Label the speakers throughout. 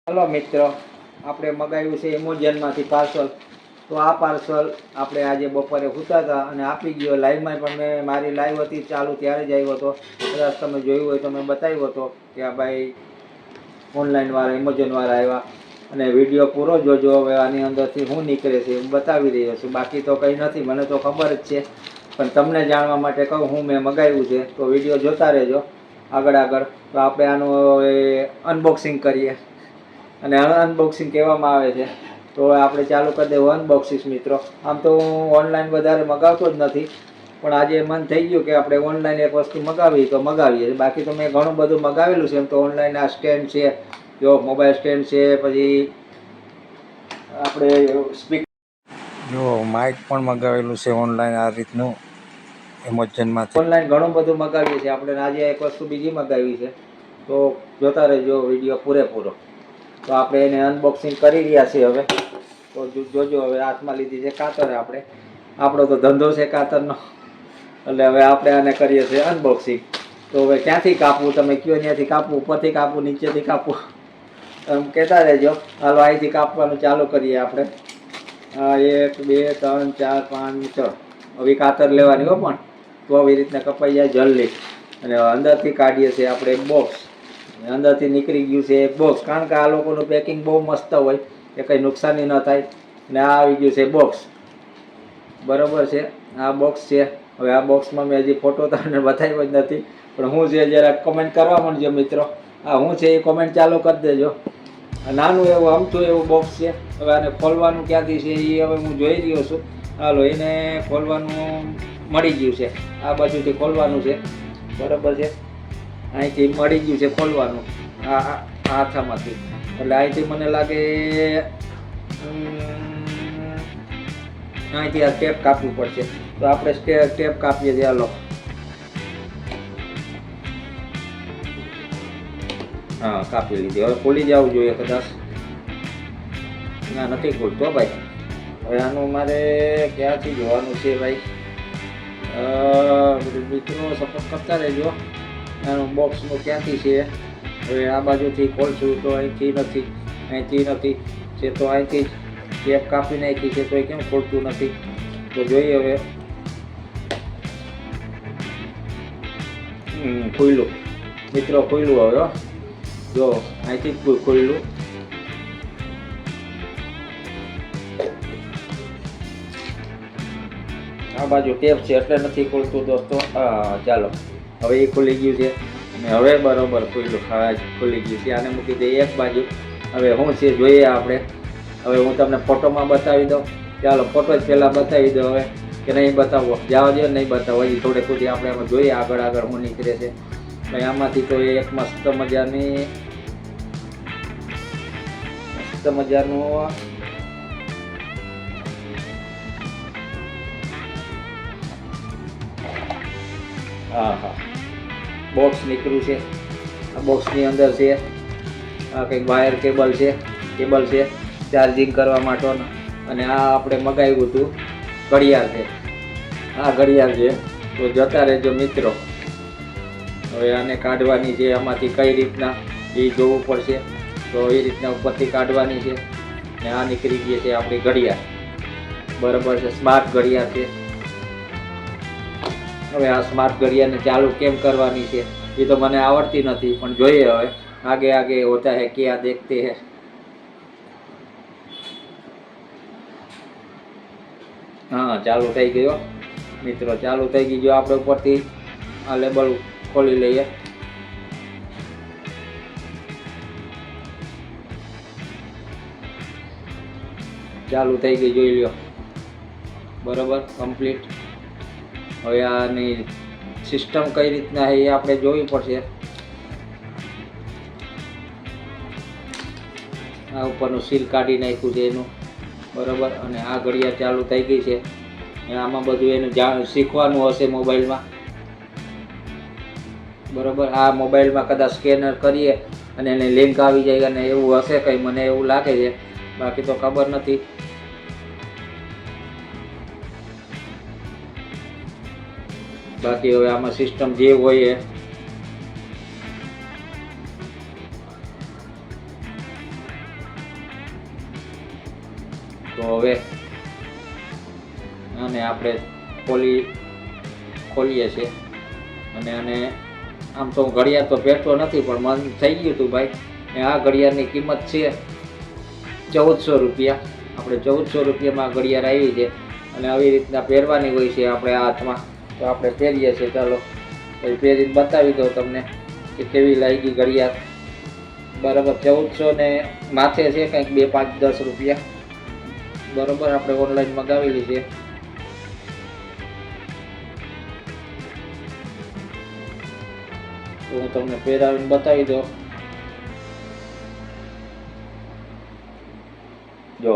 Speaker 1: Hello મિત્રો, આપણે મગાવ્યું છે એમેઝોનમાંથી પાર્સલ. તો આ પાર્સલ આપણે આજે બપોરે સૂતા હતા અને આપી ગયો. લાઈવમાં પણ મેં મારી લાઈવ હતી ચાલુ ત્યારે જ આવ્યો હતો. કદાચ તમે જોયું હોય તો મેં બતાવ્યો હતો કે આ ભાઈ ઓનલાઈનવાળા એમેઝોનવાળા આવ્યા અને વિડીયો પૂરો જોજો. હવે આની અંદરથી શું નીકળે છે હું બતાવી રહ્યો છું. બાકી તો કંઈ નથી, મને તો ખબર જ છે, પણ તમને જાણવા માટે કહું હું મેં મગાવ્યું છે. તો વિડીયો જોતા રહેજો આગળ. તો આપણે આનું અનબોક્સિંગ કરીએ અને અનબોક્સિંગ કહેવામાં આવે છે. તો આપણે ચાલુ કરી દેવું અનબોક્સિંગ મિત્રો. આમ તો હું ઓનલાઈન વધારે મગાવતો જ નથી, પણ આજે મન થઈ ગયું કે આપણે ઓનલાઈન એક વસ્તુ મગાવી તો મગાવીએ. બાકી તો મેં ઘણું બધું મગાવેલું છે એમ તો ઓનલાઈન. આ સ્ટેન્ડ છે, જો મોબાઈલ સ્ટેન્ડ છે, પછી આપણે સ્પીકર, જો માઇક પણ મગાવેલું છે ઓનલાઈન આ રીતનું એમેઝોનમાંથી. ઓનલાઈન ઘણું બધું મગાવીએ છીએ આપણે. આજે એક વસ્તુ બીજી મગાવી છે, તો જોતા રહેજો વિડીયો પૂરેપૂરો. તો આપણે એને અનબોક્સિંગ કરી રહ્યા છીએ હવે. તો જોજો. હવે હાથમાં લીધી છે કાતર. આપણો તો ધંધો છે કાતરનો, એટલે હવે આપણે આને કરીએ છીએ અનબોક્સિંગ. તો હવે ક્યાંથી કાપવું તમે કયો, ત્યાંથી કાપવું, ઉપરથી કાપવું, નીચેથી કાપવું, એમ કહેતા રહેજો. હાલો અહીંથી કાપવાનું ચાલુ કરીએ આપણે. 1 2 3 4 5 6 હવે કાતર લેવાની હો, પણ તો આવી રીતના કપાઈ જાય જલ્દી. અને અંદરથી કાઢીએ છીએ આપણે એક બોક્સ. અંદરથી નીકળી ગયું છે એક બોક્સ, કારણ કે આ લોકોનું પેકિંગ બહુ મસ્ત હોય કે કંઈ નુકસાની ન થાય. ને આ આવી ગયું છે બોક્સ, બરાબર છે. આ બોક્સ છે. હવે આ બોક્સમાં મેં હજી ફોટો તમને બતાવ્યો જ નથી, પણ હું છે જરાક કમેન્ટ કરવા માંડજો મિત્રો. આ હું છે એ કોમેન્ટ ચાલુ કરી દેજો. નાનું એવું અમથું એવું બોક્સ છે. હવે આને ખોલવાનું ક્યાંથી છે એ હવે હું જોઈ રહ્યો છું. હાલો એને ખોલવાનું મળી ગયું છે. આ બાજુથી ખોલવાનું છે, બરાબર છે. અહીંથી મળી ગયું છે ખોલવાનું આ હાથામાંથી. એટલે અહીંથી મને લાગે અહીંથી આ ટેપ કાપવું પડશે. તો આપણે ટેપ કાપીએ છીએ. હાલો, હા કાપી લીધી. હવે ખોલી જવું જોઈએ કદાચ. ના, નથી ખોલતો ભાઈ. હવે આનું મારે ક્યાંથી જોવાનું છે ભાઈ? મિત્રો સપોર્ટ કરતા રહેજો. આનું બોક્સનું ક્યાંથી છે? હવે આ બાજુથી ખોલશું તો અહીંથી નથી છે, તો અહીંથી જ ટેપ કાપી નાખી છે, તો એ કેમ ખોલતું નથી? તો જોઈએ હવે. ખોલ્યું મિત્રો, ખોલ્યું હવે. જો અહીંથી જ ખોલ્યું. આ બાજુ ટેપ છે એટલે નથી ખોલતું દોસ્તો. હા ચાલો, હવે એ ખુલી ગયું છે અને હવે બરોબર ખોલ્યું. હા ખુલી ગયું છે. આને મૂકી દઈએ એક બાજુ. હવે શું છે જોઈએ આપણે. હવે હું તમને ફોટોમાં બતાવી દઉં. ચાલો ફોટો જ પહેલાં બતાવી દઉં હવે, કે નહીં બતાવો? જવા દો, નહીં બતાવો. હજી થોડે સુધી આપણે એમાં જોઈએ આગળ શું નીકળે છે. ભાઈ આમાંથી તો એક મસ્ત મજાનું હા બોક્સ નીકળ્યું છે. આ બોક્સની અંદર છે આ કંઈક વાયર કેબલ છે ચાર્જિંગ કરવા માટેનો. અને આ આપણે મગાવ્યું હતું ઘડિયાળ છે. આ ઘડિયાળ છે. તો જતા રહેજો મિત્રો. હવે આને કાઢવાની છે. આમાંથી કઈ રીતના એ જોવું પડશે. તો એ રીતના ઉપરથી કાઢવાની છે. ને આ નીકળી ગઈ છે આપણી ઘડિયાળ, બરાબર છે. સ્માર્ટ ઘડિયાળ છે. હવે આ સ્માર્ટ ઘડિયાળને ચાલુ કેમ કરવાની છે એ તો મને આવડતી નથી, પણ જોઈએ હવે. આગે હોતા હે ક્યાં દેખતે હે. હા ચાલુ થઈ ગયો મિત્રો, ચાલુ થઈ ગઈ. જો આપણે ઉપરથી આ લેબલ ખોલી લઈએ. ચાલુ થઈ ગઈ, જોઈ લ્યો. બરાબર કમ્પ્લીટ. હવે આની સિસ્ટમ કઈ રીતના છે એ આપણે જોવી પડશે. આ ઉપરનું સીલ કાઢી નાખ્યું છે એનું, બરાબર. અને આ ઘડિયાળ ચાલુ થઈ ગઈ છે. આમાં બધું એનું શીખવાનું હશે મોબાઈલમાં, બરાબર. આ મોબાઈલમાં કદાચ સ્કેનર કરીએ અને એને લિંક આવી જાય અને એવું હશે કંઈ, મને એવું લાગે છે. બાકી તો ખબર નથી. બાકી હવે આમાં સિસ્ટમ જે હોય એ તો હવે આને આપણે ખોલીએ છીએ અને આમ તો ઘડિયાળ તો પહેરતો નથી પણ મન થઈ ગયું હતું ભાઈ. ને આ ઘડિયાળની કિંમત છે 1400 રૂપિયા. આપણે 1400 રૂપિયામાં ઘડિયાળ આવી છે અને આવી રીતના પહેરવાની હોય છે આપણે આ હાથમાં. તો આપણે પહેરીએ છીએ. ચાલો પછી પહેરીને બતાવી દો તમને કે કેવી લાગી ઘડિયાળ. બરાબર 1400 ને માથે છે કંઈક 2, 5, 10 રૂપિયા. બરાબર આપણે ઓનલાઈન મગાવેલી છે. તો હું તમને પહેરાવીને બતાવી દઉં. જો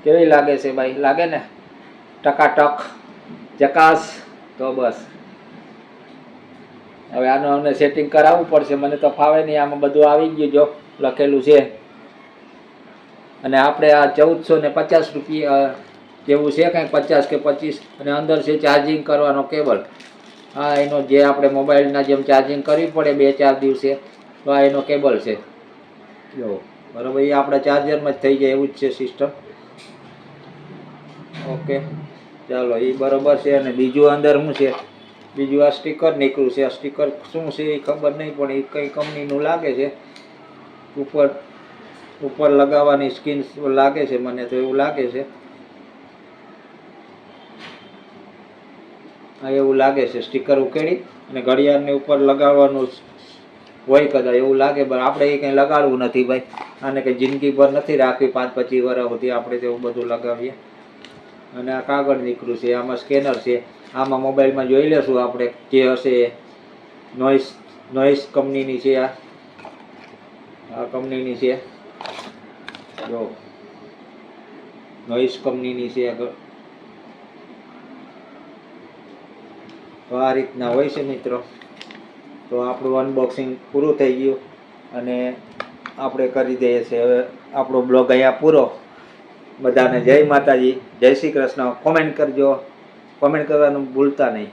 Speaker 1: કેવી લાગે છે ભાઈ? લાગે ને ટકાટક જકાસ. તો બસ હવે આનું અમને સેટિંગ કરાવવું પડશે. મને તો ફાવે નહીં. આમાં બધું આવી ગયું જો લખેલું છે. અને આપણે આ 1450 રૂપિયા જેવું છે કંઈક 50 કે 25. અને અંદર છે ચાર્જિંગ કરવાનો કેબલ. હા એનો જે આપણે મોબાઈલના જેમ ચાર્જિંગ કરવી પડે 2-4 દિવસે તો આ એનો કેબલ છે. જો બરાબર એ આપણા ચાર્જરમાં જ થઈ જાય એવું જ છે સિસ્ટમ. ઓકે ચાલો એ બરાબર છે. અને બીજું અંદર શું છે? બીજું આ સ્ટીકર નીકળ્યું છે. આ સ્ટીકર શું છે એ ખબર નહીં પણ એ કઈ કંપનીનું લાગે છે. ઉપર લગાવવાની સ્કીન લાગે છે. મને તો એવું લાગે છે. હા એવું લાગે છે. સ્ટીકર ઉકેડી અને ઘડિયાળની ઉપર લગાવવાનું હોય કદાચ એવું લાગે. પણ આપણે એ કંઈ લગાડવું નથી ભાઈ. આને કંઈ જિંદગીભર નથી રાખવી. 5-25 વર્ષ સુધી આપણે તેવું બધું લગાવીએ. અને આ કાગળ નીકળ્યું છે. આમાં સ્કેનર છે. આમાં મોબાઈલમાં જોઈ લેશું આપણે જે હશે. નોઈસ કંપનીની છે. આ કંપનીની છે. જો નોઈસ કંપનીની છે. તો આ રીતના હોય છે મિત્રો. તો આપણું અનબોક્સિંગ પૂરું થઈ ગયું અને આપણે કરી દઈએ છીએ હવે આપણો બ્લોગ અહીંયા પૂરો. બધાને જય માતાજી, જય શ્રી કૃષ્ણ. કોમેન્ટ કરજો. કોમેન્ટ કરવાનું ભૂલતા નહીં.